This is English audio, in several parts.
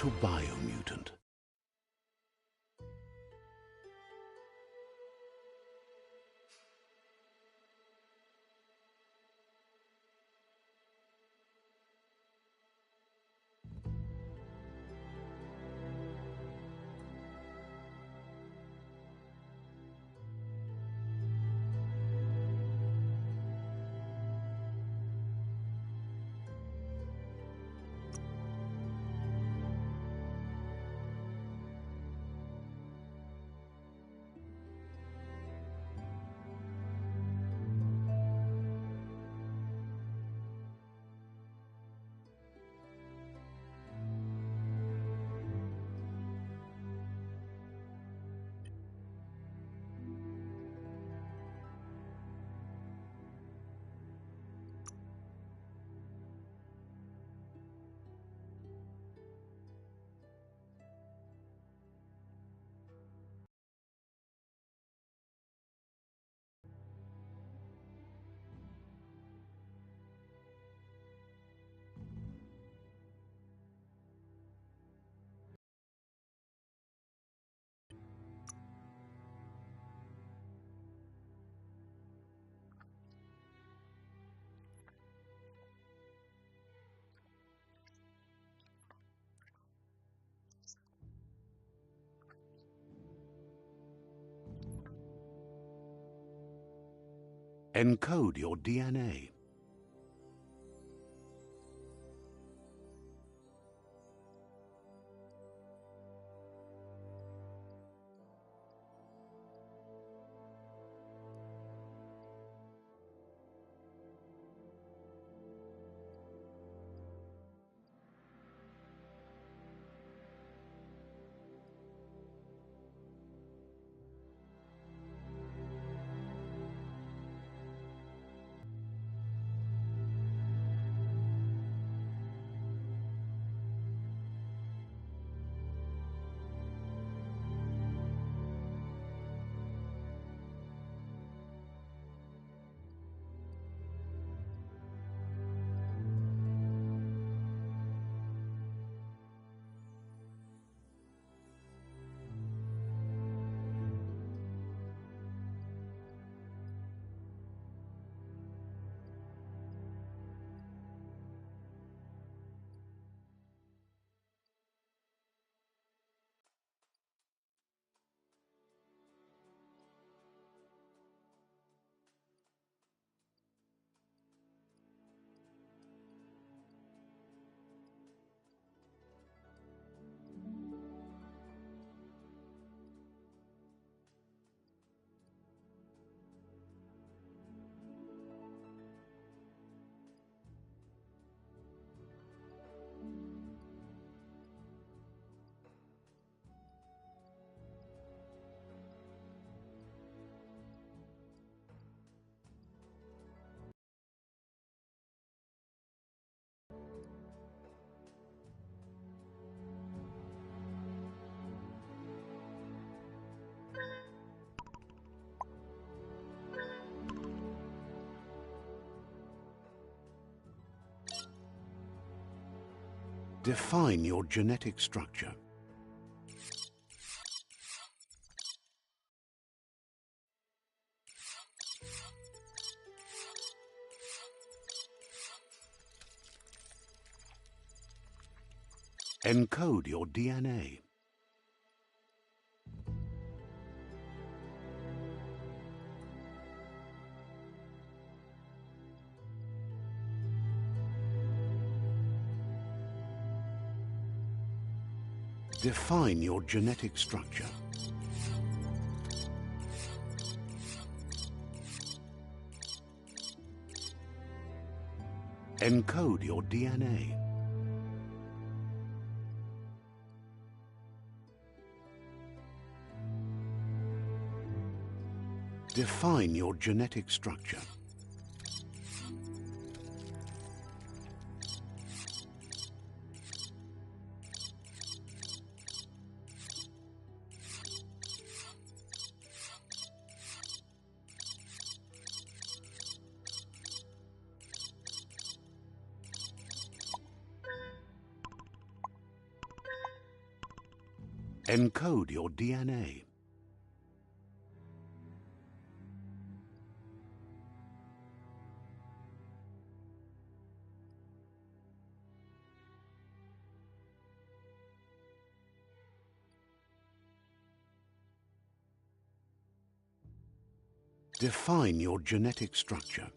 to Biomutant. Encode your DNA. Define your genetic structure. Encode your DNA. Define your genetic structure. Encode your DNA. Define your genetic structure. Encode your DNA. Define your genetic structure.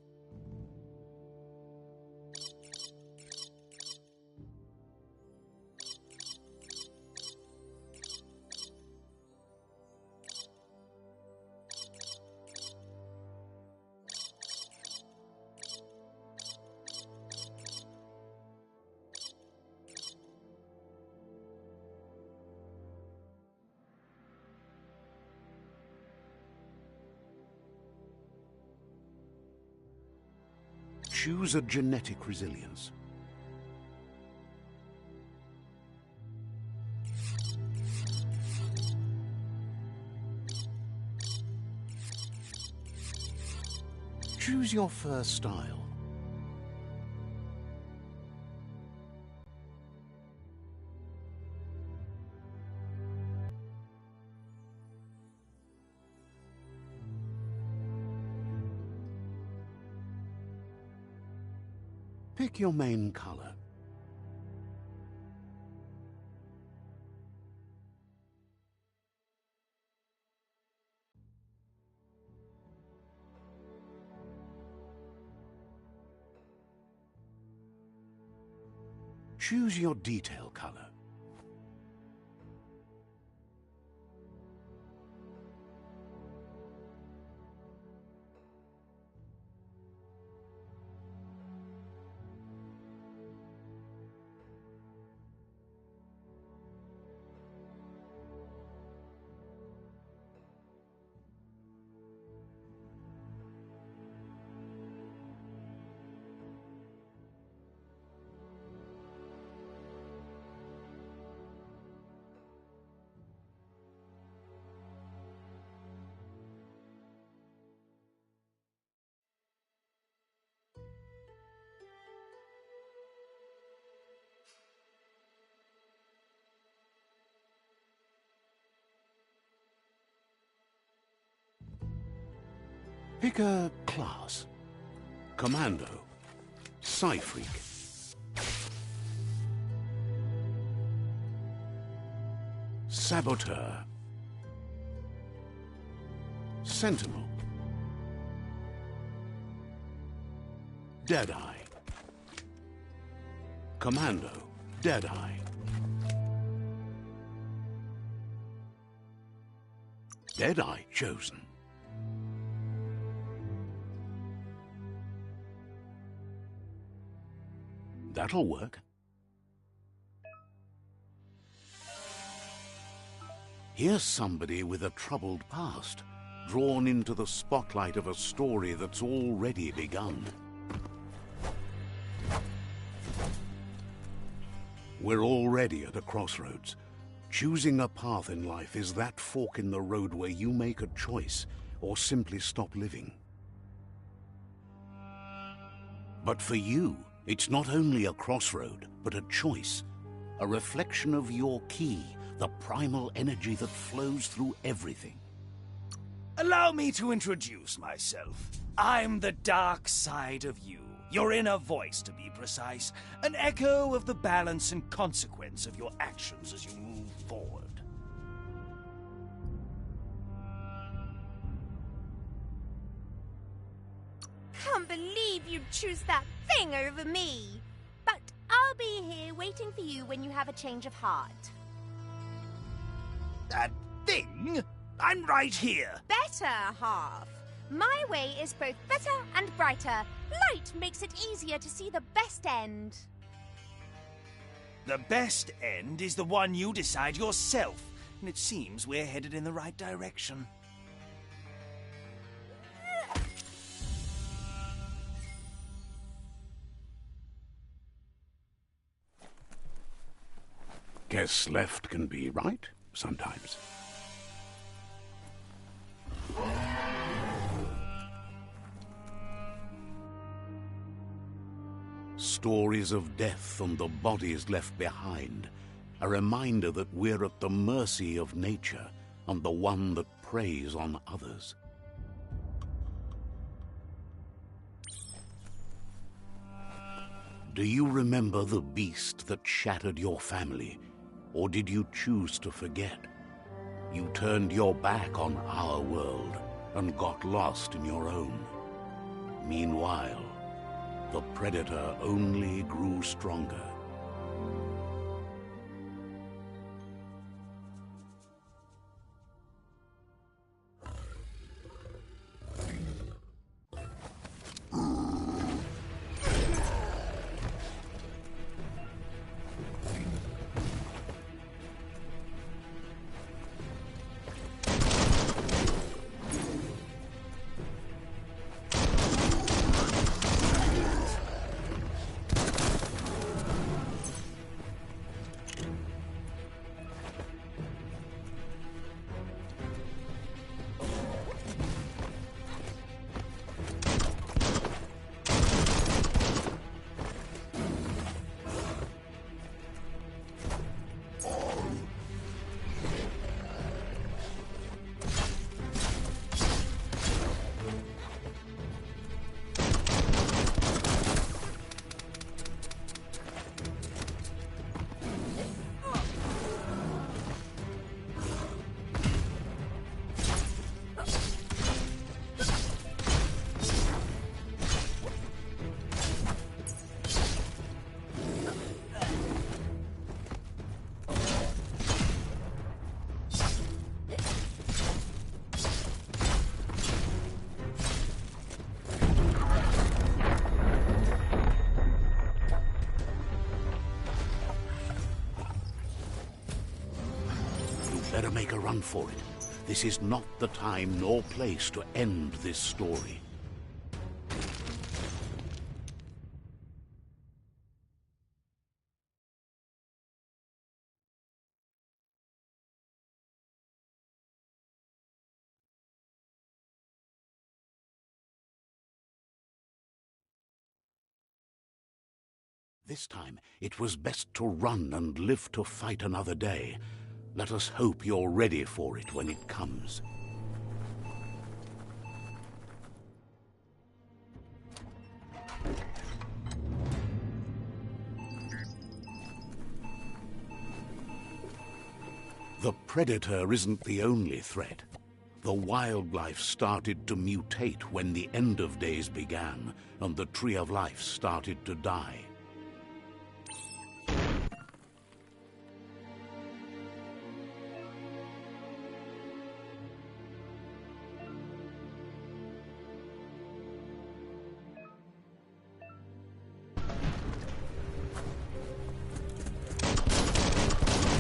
Choose a genetic resilience. Choose your first style. Pick your main color. Choose your detail color. Pick a class. Commando. Psy-Freak. Saboteur. Sentinel. Deadeye. Commando. Deadeye. Deadeye chosen. That'll work. Here's somebody with a troubled past, drawn into the spotlight of a story that's already begun. We're already at a crossroads. Choosing a path in life is that fork in the road where you make a choice or simply stop living. But for you, it's not only a crossroad, but a choice, a reflection of your key, the primal energy that flows through everything. Allow me to introduce myself. I'm the dark side of you, your inner voice to be precise, an echo of the balance and consequence of your actions as you move forward. Can't believe you'd choose that thing over me. But I'll be here waiting for you when you have a change of heart. That thing? I'm right here. Better half. My way is both better and brighter. Light makes it easier to see the best end. The best end is the one you decide yourself, and it seems we're headed in the right direction. Guess left can be right sometimes. Stories of death and the bodies left behind, A reminder that we're at the mercy of nature and the one that preys on others. Do you remember the beast that shattered your family, or did you choose to forget? You turned your back on our world and got lost in your own. Meanwhile, the Predator only grew stronger. Better make a run for it. This is not the time nor place to end this story. This time, it was best to run and live to fight another day. Let us hope you're ready for it when it comes. The Predator isn't the only threat. The wildlife started to mutate when the end of days began, and the Tree of Life started to die.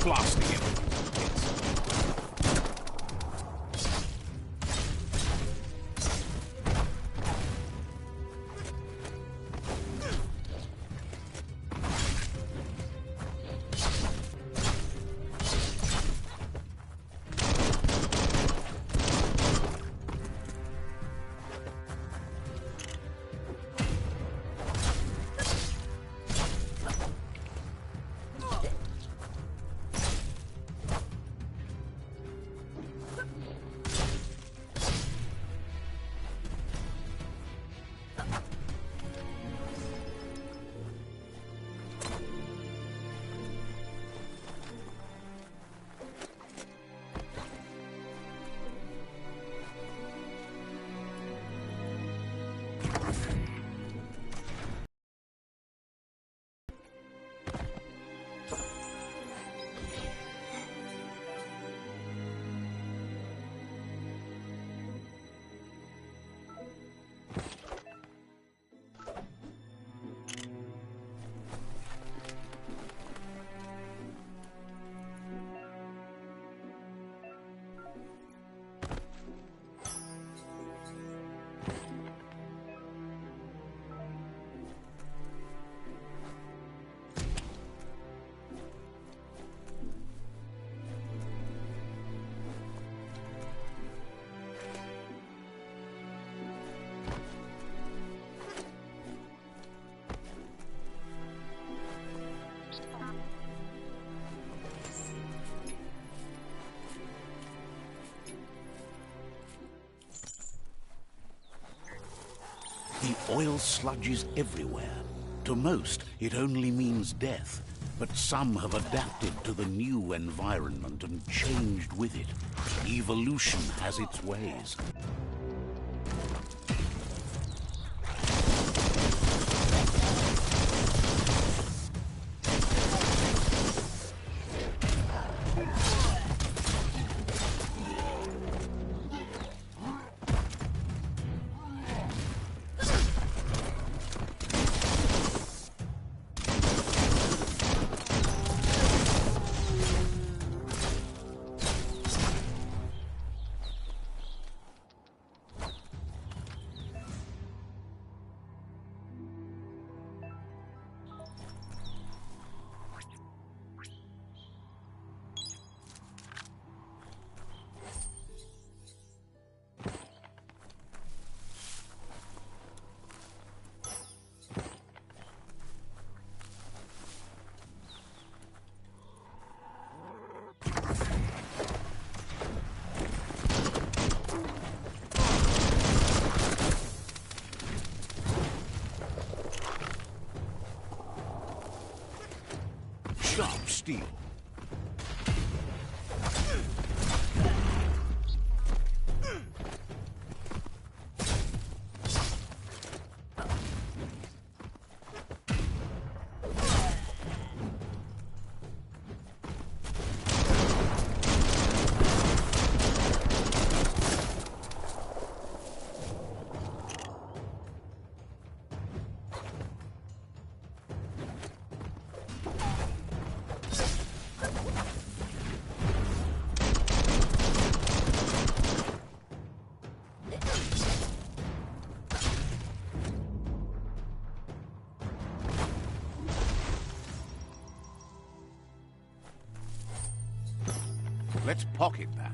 Blasting it. Oil sludges everywhere. To most, it only means death. But some have adapted to the new environment and changed with it. Evolution has its ways. Sharp steel. Let's pocket that.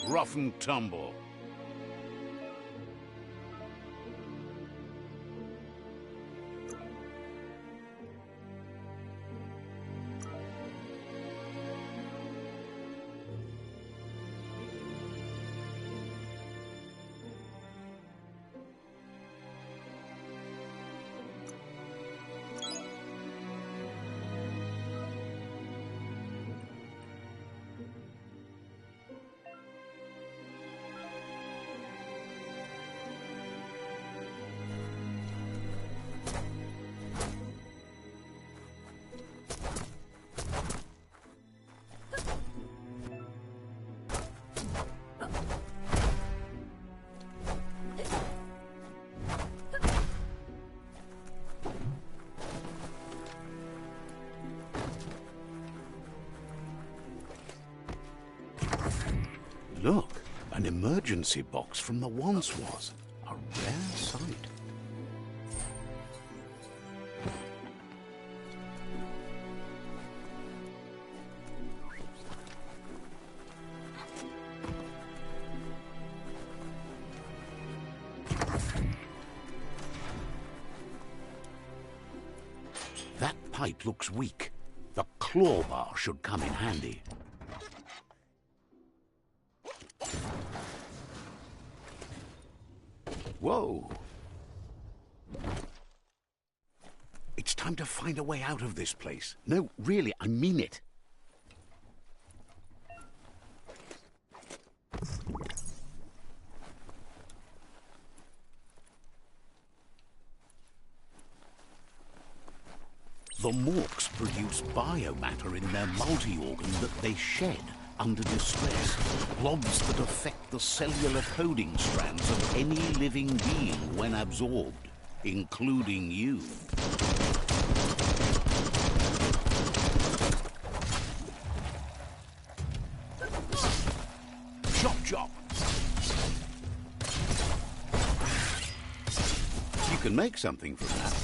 Rough and tumble. Look, an emergency box from the once was. fight looks weak. The claw bar should come in handy. Whoa! It's time to find a way out of this place. No, really, I mean it. The Morks produce biomatter in their multi-organ that they shed under distress. Blobs that affect the cellular coding strands of any living being when absorbed, including you. Chop chop! You can make something from that.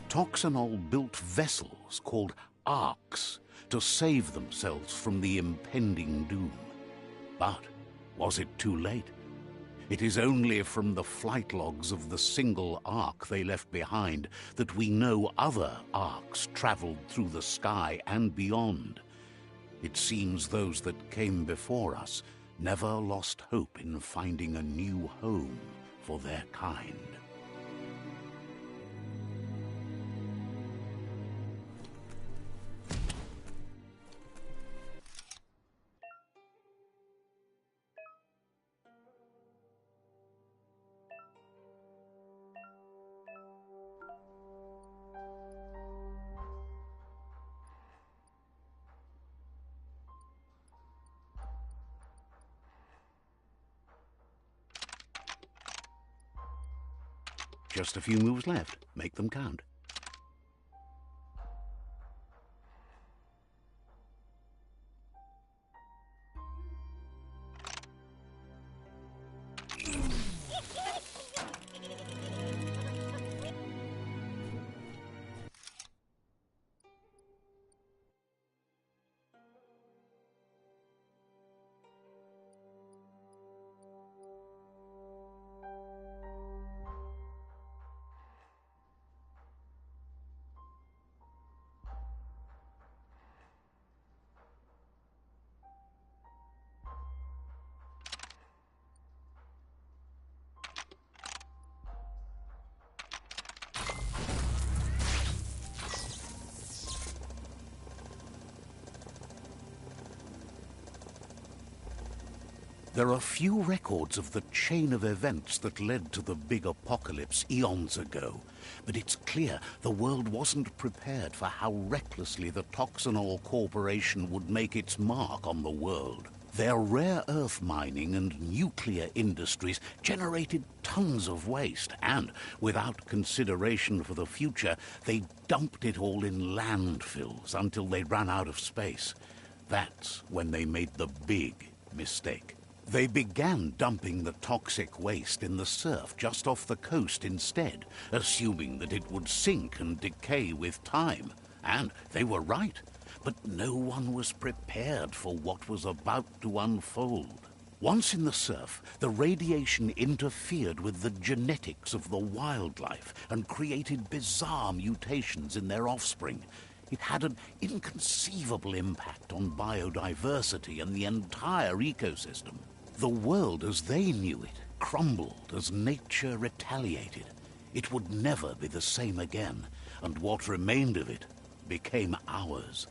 Toxanol built vessels called arks to save themselves from the impending doom. But was it too late? It is only from the flight logs of the single ark they left behind that we know other arks traveled through the sky and beyond. It seems those that came before us never lost hope in finding a new home for their kind. Just a few moves left. Make them count. There are few records of the chain of events that led to the big apocalypse eons ago, but it's clear the world wasn't prepared for how recklessly the Toxanol Corporation would make its mark on the world. Their rare earth mining and nuclear industries generated tons of waste, and without consideration for the future, they dumped it all in landfills until they ran out of space. That's when they made the big mistake. They began dumping the toxic waste in the surf just off the coast instead, assuming that it would sink and decay with time. And they were right, but no one was prepared for what was about to unfold. Once in the surf, the radiation interfered with the genetics of the wildlife and created bizarre mutations in their offspring. It had an inconceivable impact on biodiversity and the entire ecosystem. The world as they knew it crumbled as nature retaliated. It would never be the same again, and what remained of it became ours.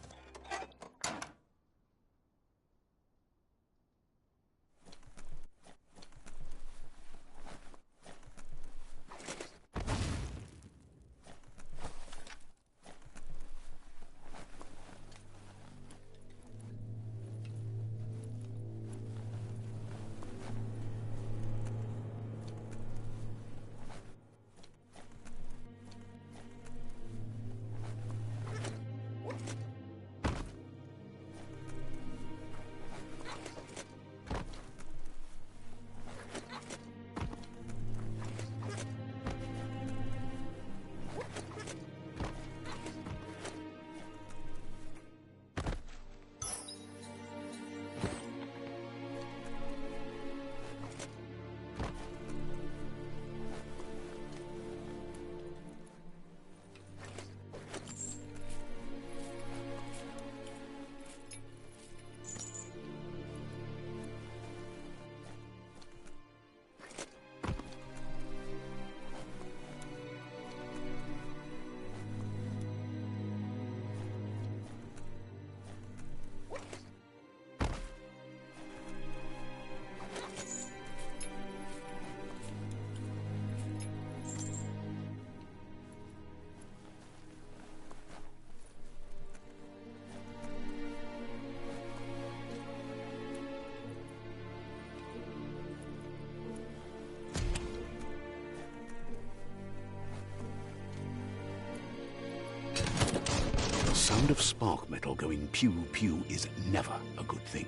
of spark metal going pew-pew is never a good thing.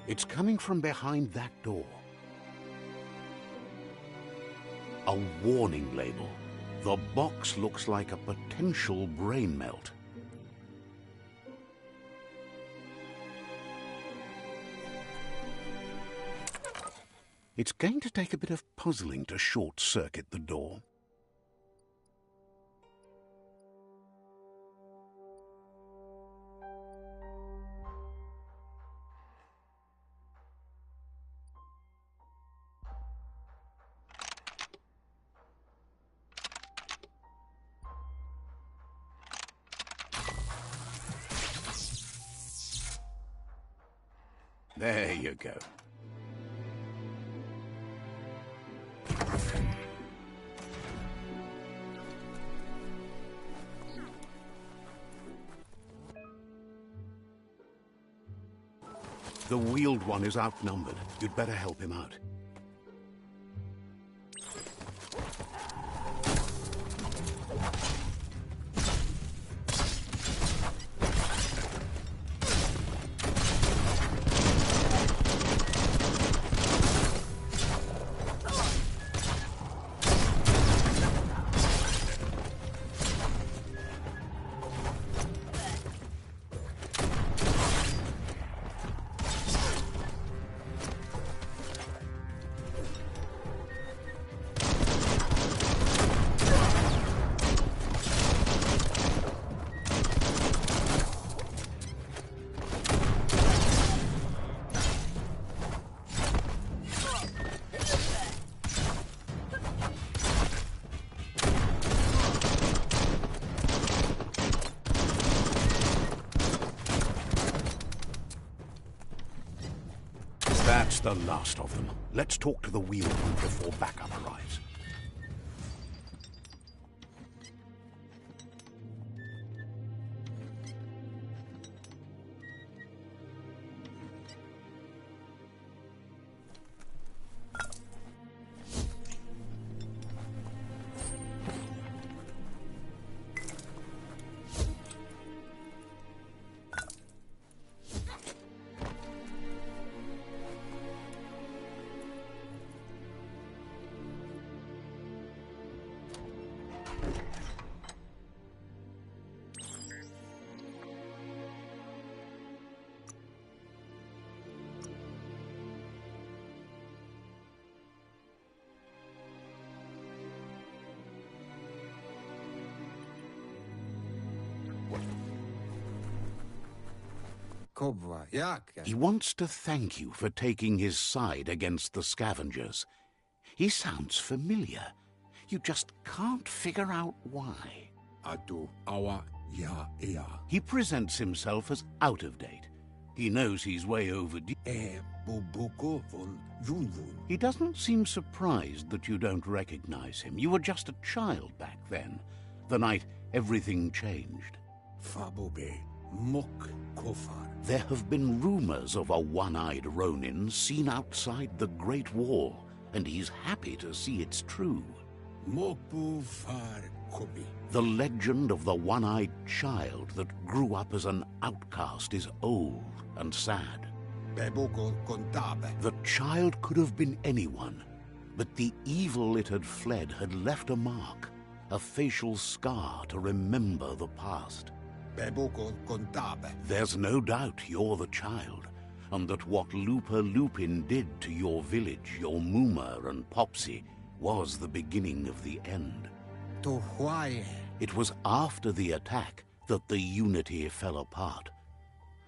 It's coming from behind that door. A warning label. The box looks like a potential brain melt. It's going to take a bit of puzzling to short-circuit the door. There you go. The wheeled one is outnumbered. You'd better help him out. That's the last of them. Let's talk to the wheeled one before backup arrives. He wants to thank you for taking his side against the scavengers. He sounds familiar. You just can't figure out why. He presents himself as out of date. He knows he's way overdue. He doesn't seem surprised that you don't recognize him. You were just a child back then, the night everything changed. There have been rumors of a one-eyed Ronin seen outside the Great Wall, and he's happy to see it's true. The legend of the one-eyed child that grew up as an outcast is old and sad. The child could have been anyone, but the evil it had fled had left a mark, a facial scar to remember the past. There's no doubt you're the child, and that what Lupa Lupin did to your village, your Muma and Popsy, was the beginning of the end. It was after the attack that the unity fell apart.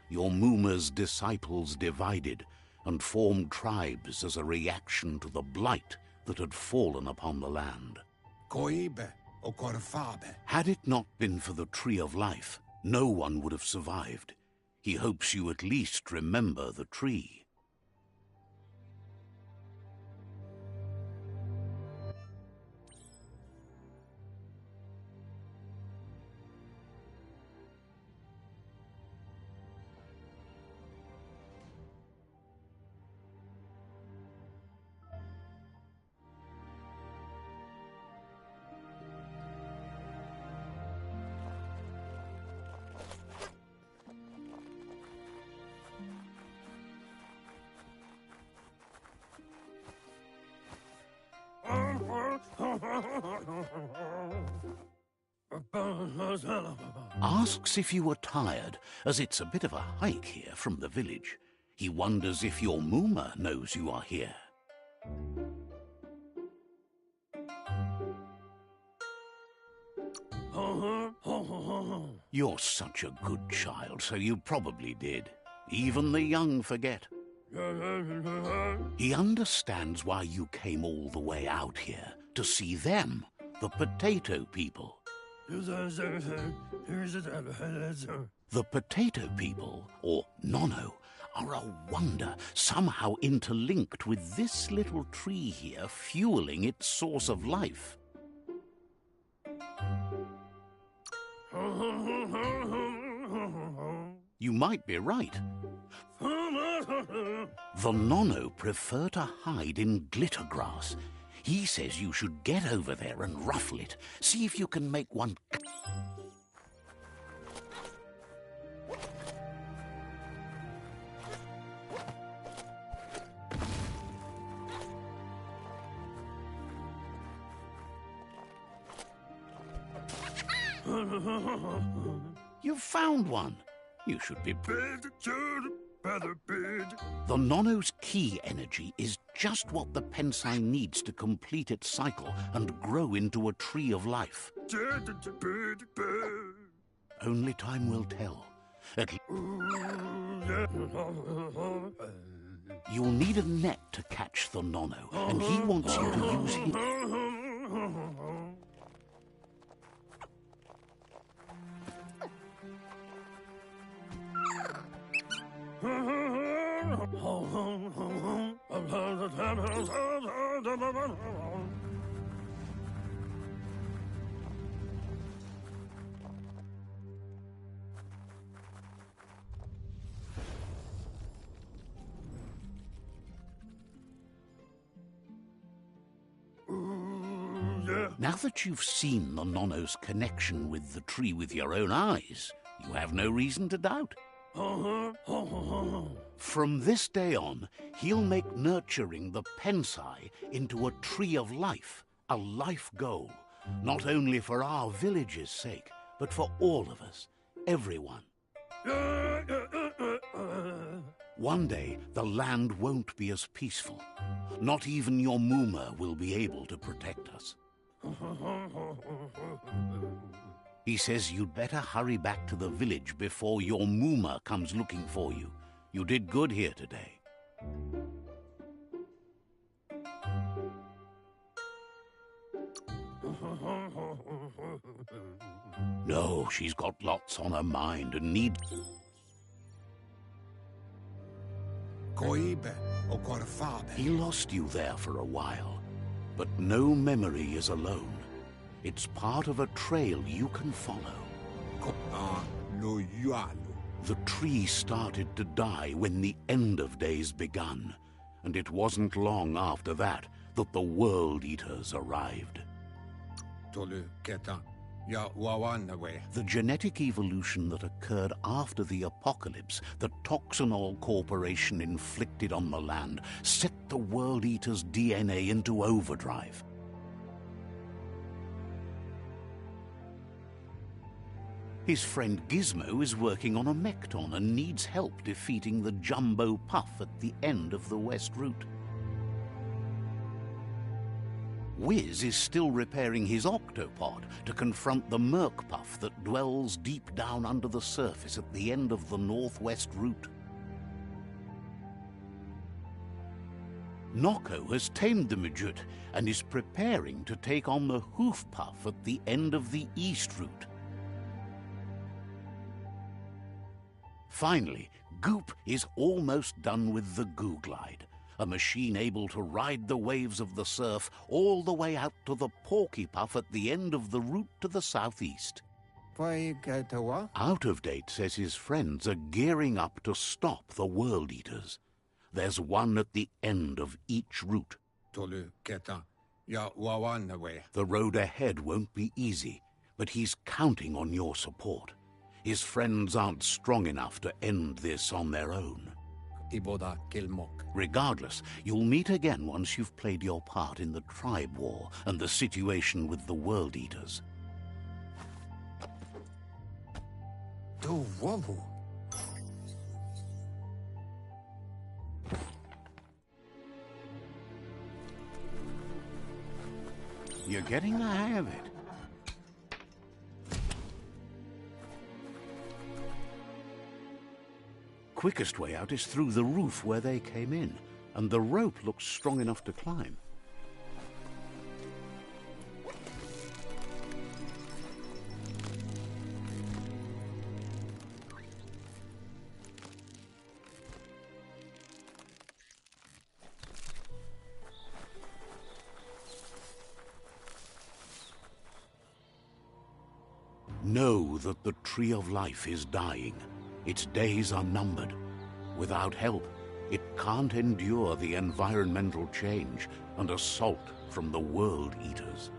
Your Muma's disciples divided and formed tribes as a reaction to the blight that had fallen upon the land. Had it not been for the Tree of Life, no one would have survived. He hopes you at least remember the tree. Asks if you are tired, as it's a bit of a hike here from the village. He wonders if your Mooma knows you are here. You're such a good child, so you probably did. Even the young forget. He understands why you came all the way out here, to see them, the potato people. The potato people, or Nono, are a wonder, somehow interlinked with this little tree here, fueling its source of life. You might be right. The Nono prefer to hide in glitter grass. He says you should get over there and ruffle it. See if you can make one. You've found one. You should be. The Nono's key energy is just what the Pensai needs to complete its cycle and grow into a tree of life. Only time will tell. You'll need a net to catch the Nono, and he wants you to use his. Now that you've seen the Nono's connection with the tree with your own eyes, you have no reason to doubt. From this day on, he'll make nurturing the Pensai into a tree of life, a life goal, not only for our village's sake, but for all of us, everyone. One day, the land won't be as peaceful. Not even your Mooma will be able to protect us. He says you'd better hurry back to the village before your Mooma comes looking for you. You did good here today. No, she's got lots on her mind and needs... He lost you there for a while, but no memory is alone. It's part of a trail you can follow. The tree started to die when the end of days begun, and it wasn't long after that that the World Eaters arrived. The genetic evolution that occurred after the apocalypse that Toxanol Corporation inflicted on the land set the World Eaters' DNA into overdrive. His friend Gizmo is working on a Mekton and needs help defeating the Jumbo Puff at the end of the West Route. Wiz is still repairing his octopod to confront the Merc Puff that dwells deep down under the surface at the end of the Northwest Route. Noko has tamed the Midget and is preparing to take on the Hoof Puff at the end of the East Route. Finally, Goop is almost done with the Googlide, a machine able to ride the waves of the surf all the way out to the Porky Puff at the end of the route to the southeast. Out of Date says his friends are gearing up to stop the World Eaters. There's one at the end of each route. The road ahead won't be easy, but he's counting on your support. His friends aren't strong enough to end this on their own. iboda kelmok. Regardless, you'll meet again once you've played your part in the tribe war and the situation with the World Eaters. Do wobu. You're getting the hang of it. Quickest way out is through the roof where they came in, and the rope looks strong enough to climb. Know that the Tree of Life is dying. Its days are numbered. Without help, it can't endure the environmental change and assault from the World Eaters.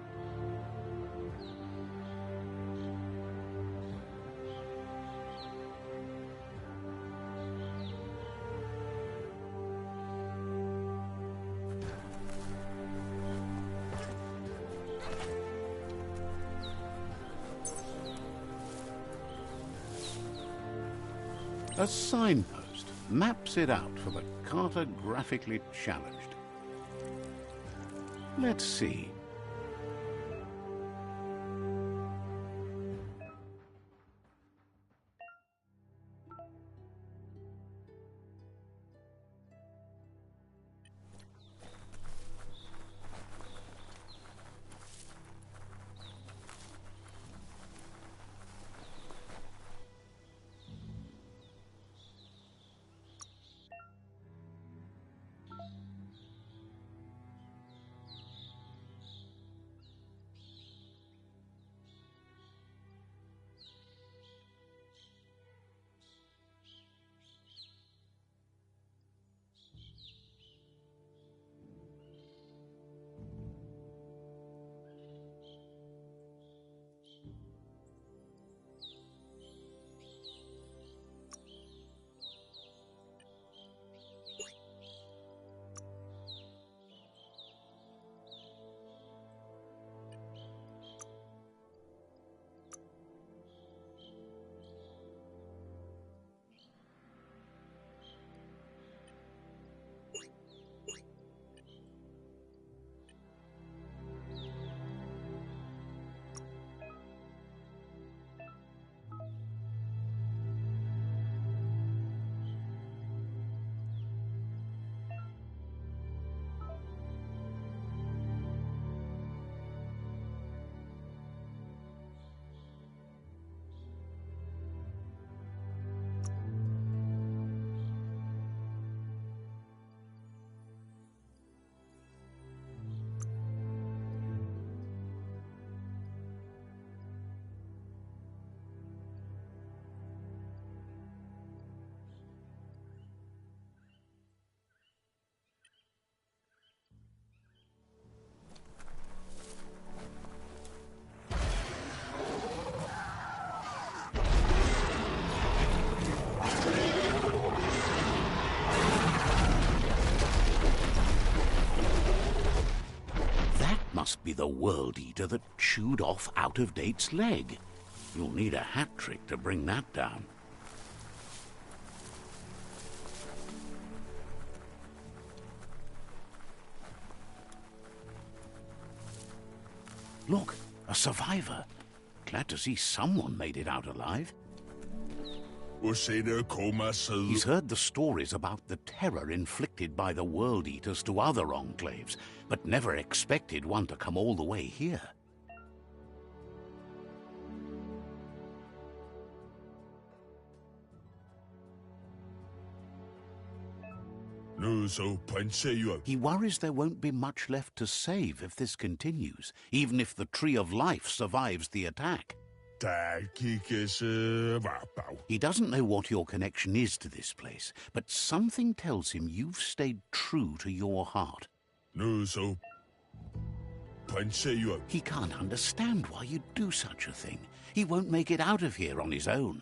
A signpost maps it out for the cartographically challenged. Let's see. Must be the World Eater that chewed off Out-of-Date's leg. You'll need a hat trick to bring that down. Look, a survivor. Glad to see someone made it out alive. He's heard the stories about the terror inflicted by the World Eaters to other enclaves, but never expected one to come all the way here. He worries there won't be much left to save if this continues, even if the Tree of Life survives the attack. He doesn't know what your connection is to this place, but something tells him you've stayed true to your heart. He can't understand why you'd do such a thing. He won't make it out of here on his own.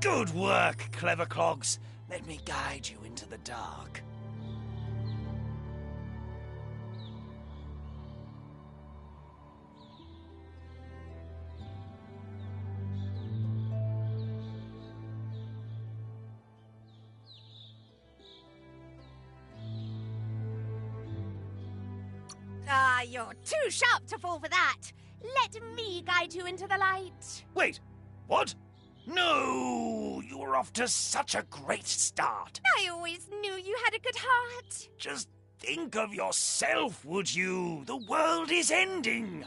Good work, clever clogs. Let me guide you into the dark. Ah, you're too sharp to fall for that. Let me guide you into the light. Wait, what? No! You were off to such a great start. I always knew you had a good heart. Just think of yourself, would you? The world is ending.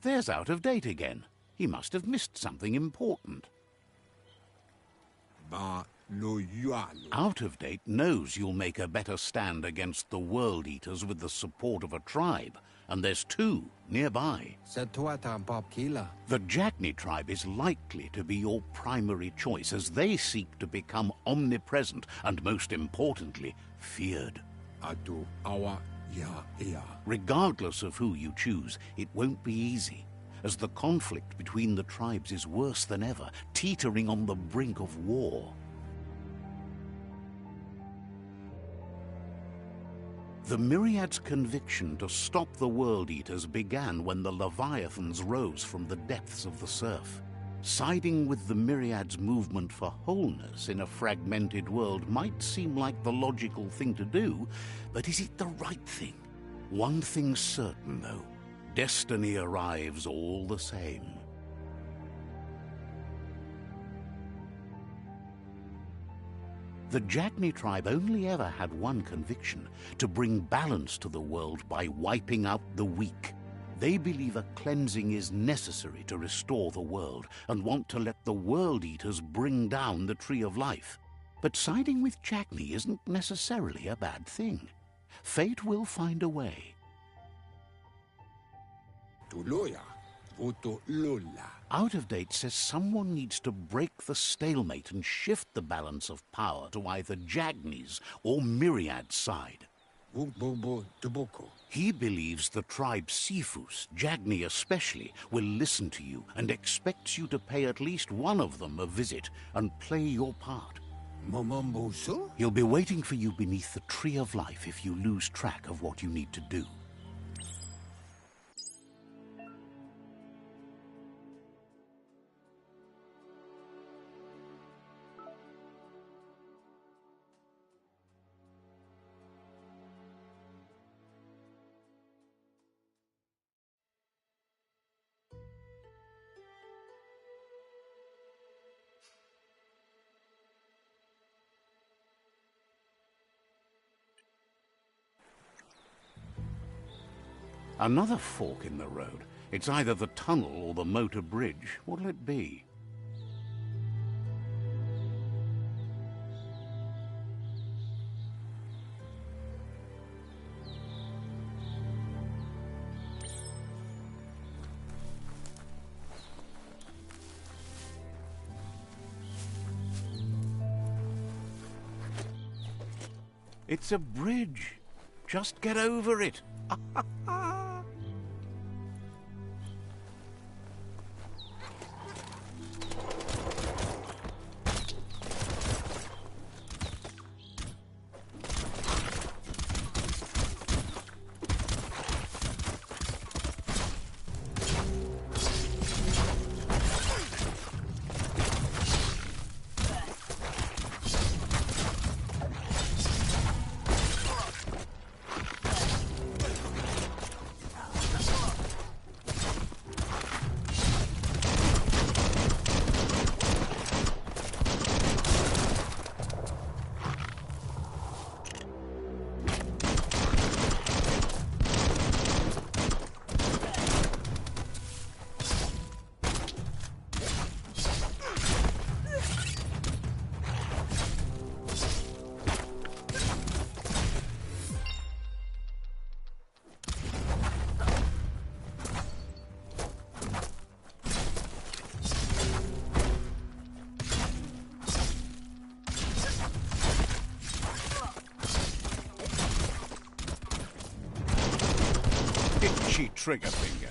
There's Out of Date again. He must have missed something important. Out of Date knows you'll make a better stand against the World Eaters with the support of a tribe, and there's 2 nearby. The Jagni tribe is likely to be your primary choice as they seek to become omnipresent and, most importantly, feared. Regardless of who you choose, it won't be easy, as the conflict between the tribes is worse than ever, teetering on the brink of war. The Myriad's conviction to stop the World Eaters began when the Leviathans rose from the depths of the surf. Siding with the Myriad's movement for wholeness in a fragmented world might seem like the logical thing to do, but is it the right thing? One thing's certain, though. Destiny arrives all the same. The Jagni tribe only ever had one conviction: to bring balance to the world by wiping out the weak. They believe a cleansing is necessary to restore the world and want to let the World Eaters bring down the Tree of Life. But siding with Jagni isn't necessarily a bad thing. Fate will find a way. Out of Date says someone needs to break the stalemate and shift the balance of power to either Jagni's or Myriad's side. He believes the tribe Sifus, Jagni especially, will listen to you and expects you to pay at least one of them a visit and play your part. He'll be waiting for you beneath the Tree of Life if you lose track of what you need to do. Another fork in the road. It's either the tunnel or the motor bridge. What'll it be? It's a bridge. Just get over it. trigger finger.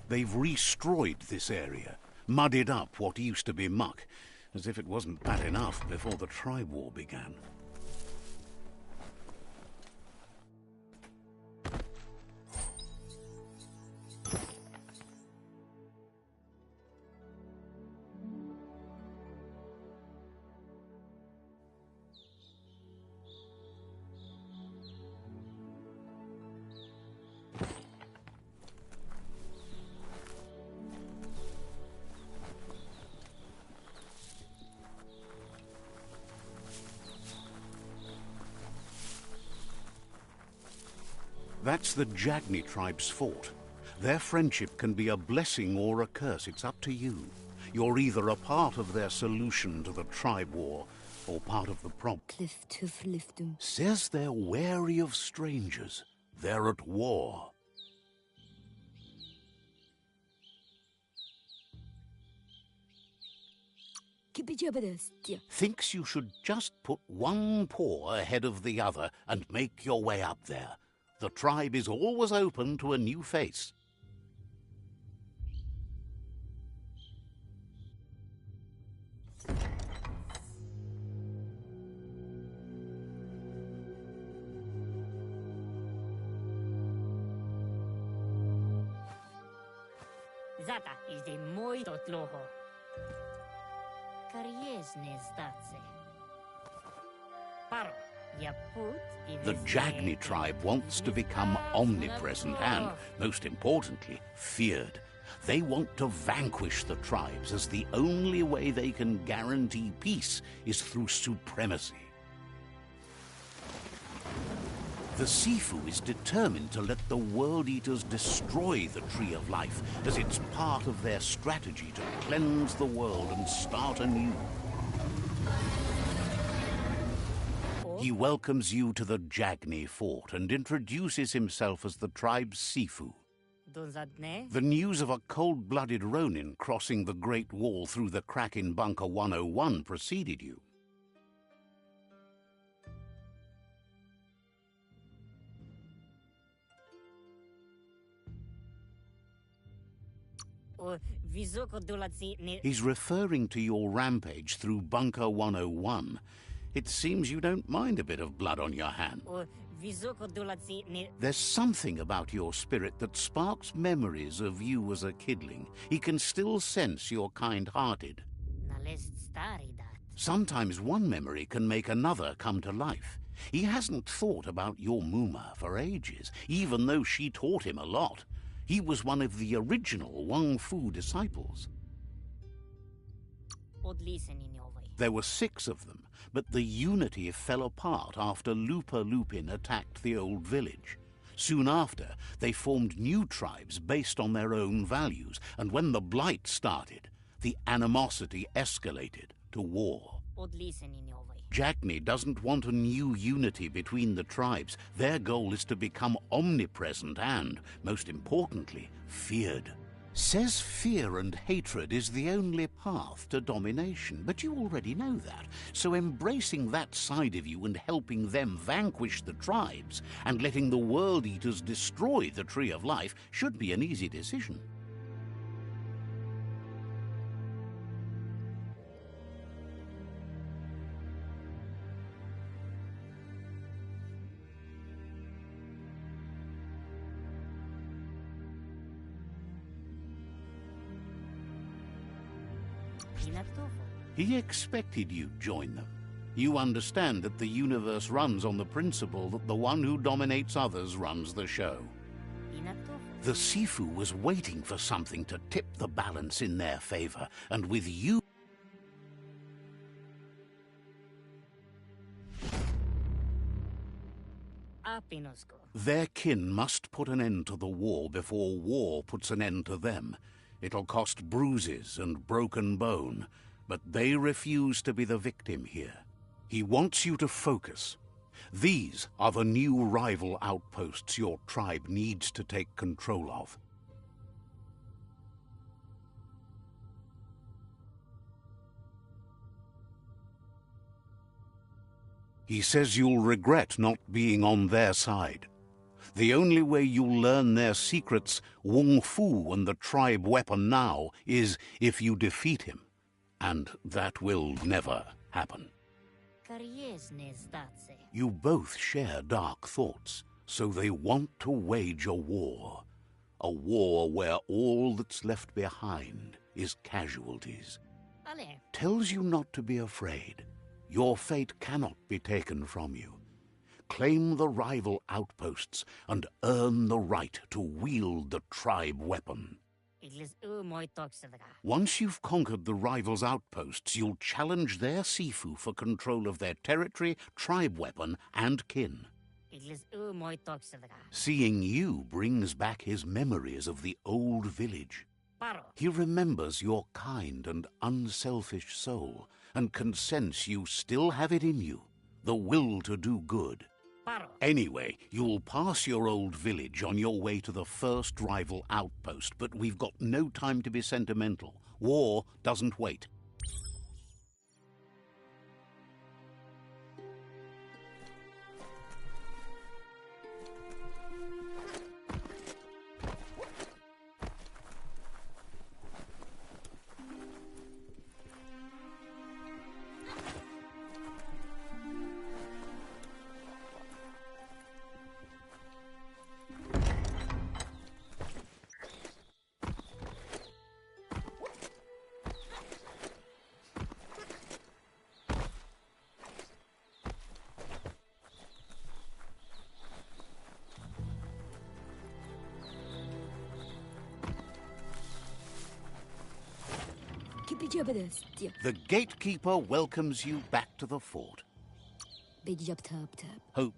They've destroyed this area, muddied up what used to be muck, as if it wasn't bad enough before the tribe war began. That's the Jagni tribe's fort. Their friendship can be a blessing or a curse. It's up to you. You're either a part of their solution to the tribe war, or part of the problem. Says they're wary of strangers. They're at war. Thinks you should just put one paw ahead of the other and make your way up there. The tribe is always open to a new face. Zata is de moi tot loho. Kariesne zdatse. Paro. The Jagni tribe wants to become omnipresent and, most importantly, feared. They want to vanquish the tribes, as the only way they can guarantee peace is through supremacy. The Sifu is determined to let the World Eaters destroy the Tree of Life, as it's part of their strategy to cleanse the world and start anew. He welcomes you to the Jagni fort and introduces himself as the tribe's Sifu. The news of a cold-blooded Ronin crossing the Great Wall through the crack in Bunker 101 preceded you. He's referring to your rampage through Bunker 101. It seems you don't mind a bit of blood on your hand. There's something about your spirit that sparks memories of you as a kidling. He can still sense you're kind-hearted. Sometimes one memory can make another come to life. He hasn't thought about your Muma for ages, even though she taught him a lot. He was one of the original Wang Fu disciples. There were 6 of them, but the unity fell apart after Lupa Lupin attacked the old village. Soon after, they formed new tribes based on their own values, and when the Blight started, the animosity escalated to war. Jagni doesn't want a new unity between the tribes. Their goal is to become omnipresent and, most importantly, feared. Says fear and hatred is the only path to domination, but you already know that. So embracing that side of you and helping them vanquish the tribes and letting the World Eaters destroy the Tree of Life should be an easy decision. He expected you'd join them. You understand that the universe runs on the principle that the one who dominates others runs the show. The Sifu was waiting for something to tip the balance in their favor, and with you... Apinosko. Their kin must put an end to the war before war puts an end to them. It'll cost bruises and broken bone, but they refuse to be the victim here. He wants you to focus. These are the new rival outposts your tribe needs to take control of. He says you'll regret not being on their side. The only way you'll learn their secrets, Wung Fu and the tribe weapon now, is if you defeat him. And that will never happen. You both share dark thoughts, so they want to wage a war. A war where all that's left behind is casualties. Tells you not to be afraid. Your fate cannot be taken from you. Claim the rival outposts and earn the right to wield the tribe weapon. Once you've conquered the rivals' outposts, you'll challenge their Sifu for control of their territory, tribe weapon, and kin. Seeing you brings back his memories of the old village. He remembers your kind and unselfish soul, and can sense you still have it in you, the will to do good. Anyway, you'll pass your old village on your way to the first rival outpost, but we've got no time to be sentimental. War doesn't wait. The gatekeeper welcomes you back to the fort. Hope.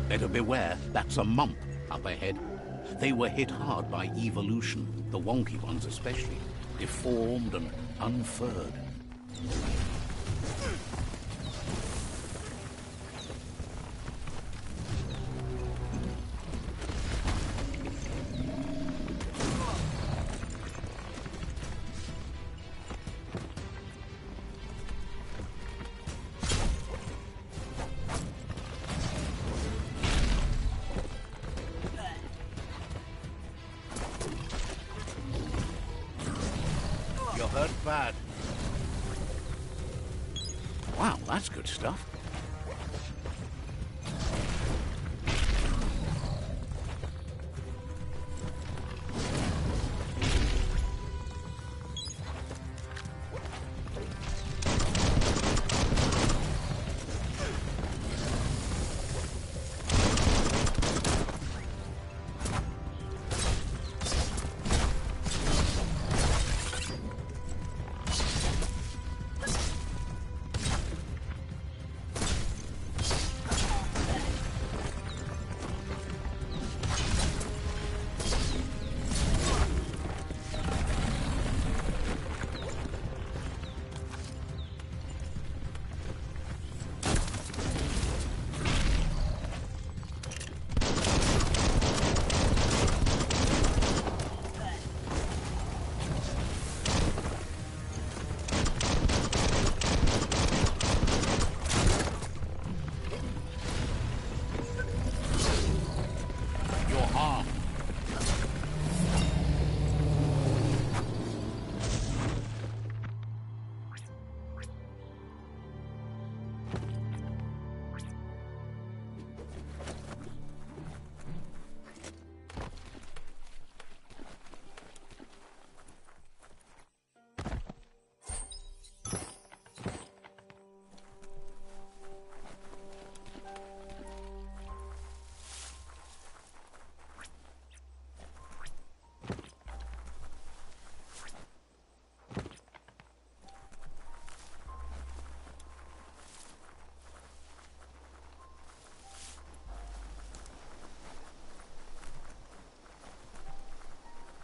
Better beware, that's a mump up ahead. They were hit hard by evolution, the wonky ones especially, deformed and unfurred. You're hurt bad. Wow, that's good stuff.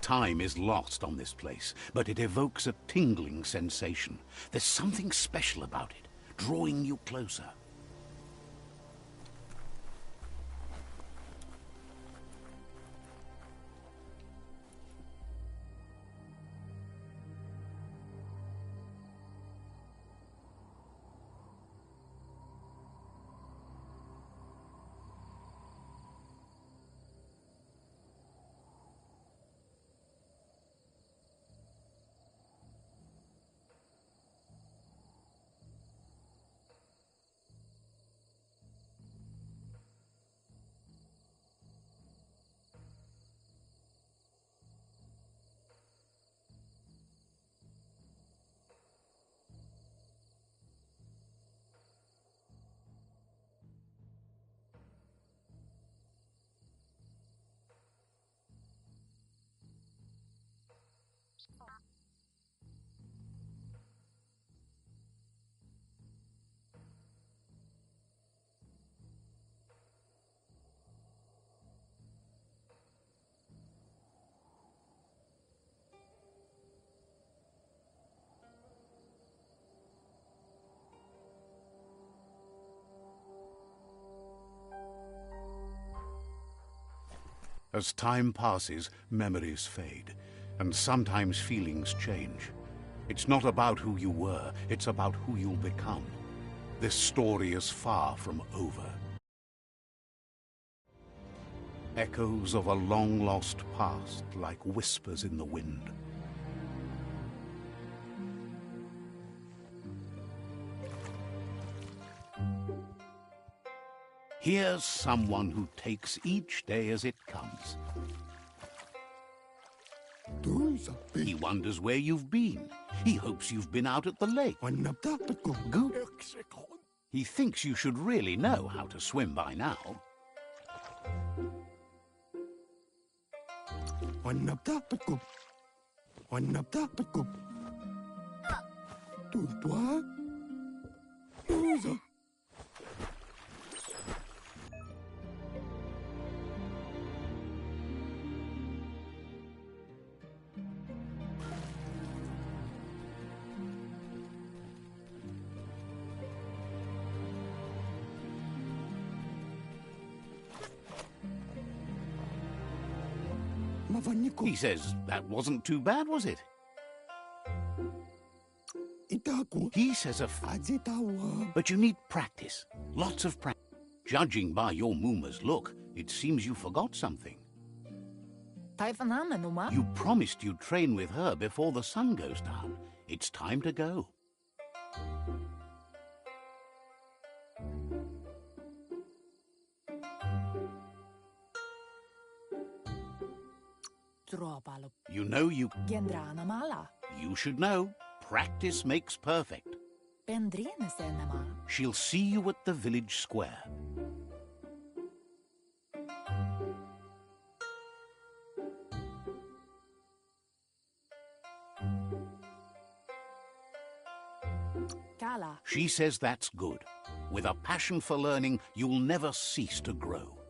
Time is lost on this place, but it evokes a tingling sensation. There's something special about it, drawing you closer. As time passes, memories fade, and sometimes feelings change. It's not about who you were, it's about who you'll become. This story is far from over. Echoes of a long-lost past, like whispers in the wind. Here's someone who takes each day as it comes. He wonders where you've been. He hopes you've been out at the lake. Good. He thinks you should really know how to swim by now. He says that wasn't too bad, was it? He says but you need practice. Lots of practice. Judging by your Muma's look, it seems you forgot something. You promised you'd train with her before the sun goes down. It's time to go. Stropalo. You know Gendrana mala. you should know. Practice makes perfect. Pendrine senema. She'll see you at the village square. Kala. She says that's good. With a passion for learning, you'll never cease to grow.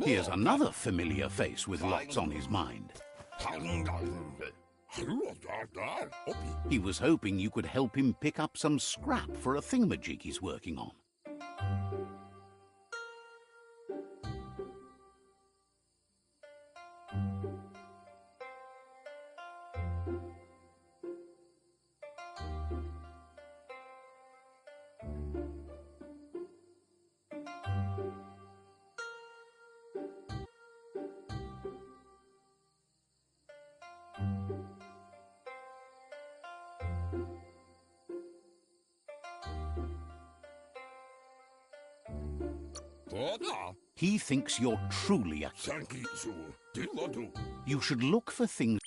Here's another familiar face with lots on his mind. He was hoping you could help him pick up some scrap for a thingamajig he's working on. He thinks you're truly a... You should look for things...